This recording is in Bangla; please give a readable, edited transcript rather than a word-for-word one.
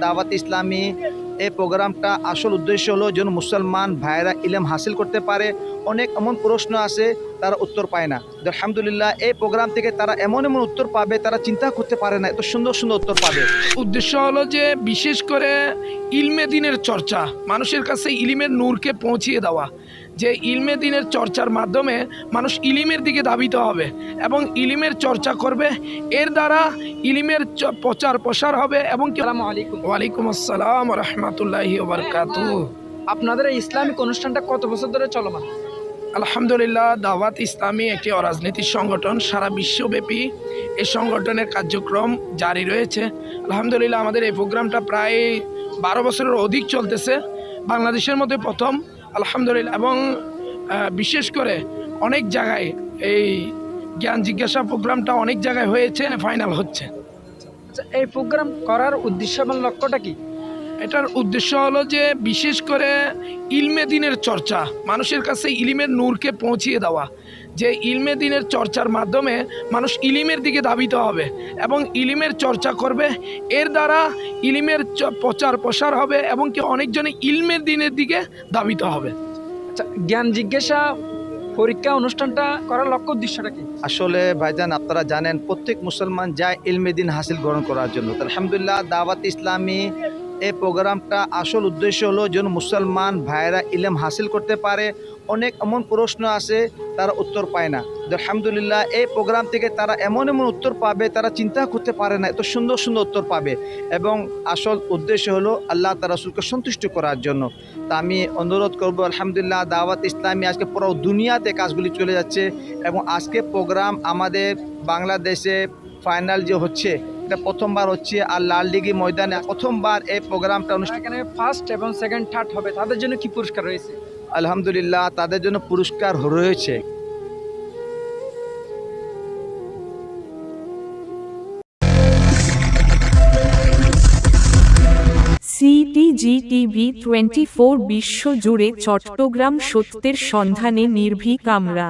দাওয়াত ইসলামী এই প্রোগ্রামটা আসল উদ্দেশ্য হলো যেন মুসলমান ভাইরা ইলম হাসিল করতে পারে। অনেক এমন প্রশ্ন আছে তারা উত্তর পায় না। আলহামদুলিল্লাহ এই প্রোগ্রাম থেকে তারা এমন এমন উত্তর পাবে তারা চিন্তা করতে পারে না, এত সুন্দর সুন্দর উত্তর পাবে। উদ্দেশ্য হলো যে বিশেষ করে ইলমে দিনের চর্চা, মানুষের কাছে ইলিমের নূরকে পৌঁছিয়ে দেওয়া, যে ইলমে দিনের চর্চার মাধ্যমে মানুষ ইলিমের দিকে ধাবিত হবে এবং ইলিমের চর্চা করবে, এর দ্বারা ইলিমের প্রচার প্রসার হবে। এবং আসসালামু আলাইকুম। ওয়ালাইকুম আসসালাম ওয়া রাহমাতুল্লাহি ওয়া বারাকাতুহু। আপনাদের এই ইসলামিক অনুষ্ঠানটা কত বছর ধরে চলমান? আলহামদুলিল্লাহ, দাওয়াত ইসলামী একটি অরাজনৈতিক সংগঠন, সারা বিশ্বব্যাপী এই সংগঠনের কার্যক্রম জারি রয়েছে। আলহামদুলিল্লাহ, আমাদের এই প্রোগ্রামটা প্রায় 12 বছরের অধিক চলতেছে, বাংলাদেশের মধ্যে প্রথম আলহামদুলিল্লাহ। এবং বিশেষ করে অনেক জায়গায় এই জ্ঞান জিজ্ঞাসা প্রোগ্রামটা অনেক জায়গায় হয়েছে, ফাইনাল হচ্ছে। আচ্ছা, এই প্রোগ্রাম করার উদ্দেশ্য এবং লক্ষ্যটা কি? এটার উদ্দেশ্য হলো যে বিশেষ করে ইলমে দিনের চর্চা, মানুষের কাছে ইলিমের নূরকে পৌঁছিয়ে দেওয়া, যে ইলমে দিনের চর্চার মাধ্যমে মানুষ ইলিমের দিকে ধাবিত হবে এবং ইলিমের চর্চা করবে, এর দ্বারা ইলিমের প্রচার প্রসার হবে এবং কি অনেকজনে ইলমের দিনের দিকে ধাবিত হবে। আচ্ছা, জ্ঞান জিজ্ঞাসা পরীক্ষা অনুষ্ঠানটা করার লক্ষ্য উদ্দেশ্যটা কি? আসলে ভাইজান, আপনারা জানেন প্রত্যেক মুসলমান যায় ইলমে দিন হাসিল গ্রহণ করার জন্য। আলহামদুলিল্লাহ দাওয়াত ইসলামী এই প্রোগ্রামটা আসল উদ্দেশ্য হলো যেন মুসলমান ভাইরা ইলম হাসিল করতে পারে। অনেক এমন প্রশ্ন আছে তারা উত্তর পায় না। আলহামদুলিল্লাহ এই প্রোগ্রাম থেকে তারা এমন এমন উত্তর পাবে তারা চিন্তা করতে পারে না, এত সুন্দর সুন্দর উত্তর পাবে। এবং আসল উদ্দেশ্য হলো আল্লাহ তার রাসূলকে সন্তুষ্ট করার জন্য। তা আমি অনুরোধ করব, আলহামদুলিল্লাহ দাওয়াত ইসলামী আজকে পুরো দুনিয়াতে কাজগুলি চলে যাচ্ছে এবং আজকে প্রোগ্রাম আমাদের বাংলাদেশে ফাইনাল যে হচ্ছে, এটা প্রথমবার হচ্ছে। আর লাল দিঘি ময়দানে প্রথমবার এই প্রোগ্রামটা অনুষ্ঠান। এখানে ফার্স্ট এবং সেকেন্ড থার্ড হবে, তাদের জন্য কি পুরস্কার রয়েছে? আলহামদুলিল্লাহ তাদের জন্য পুরস্কার রয়েছে। CTG-TV 24 বিশ্ব জুড়ে চট্টগ্রাম সত্যের সন্ধানে নির্ভীক আমরা।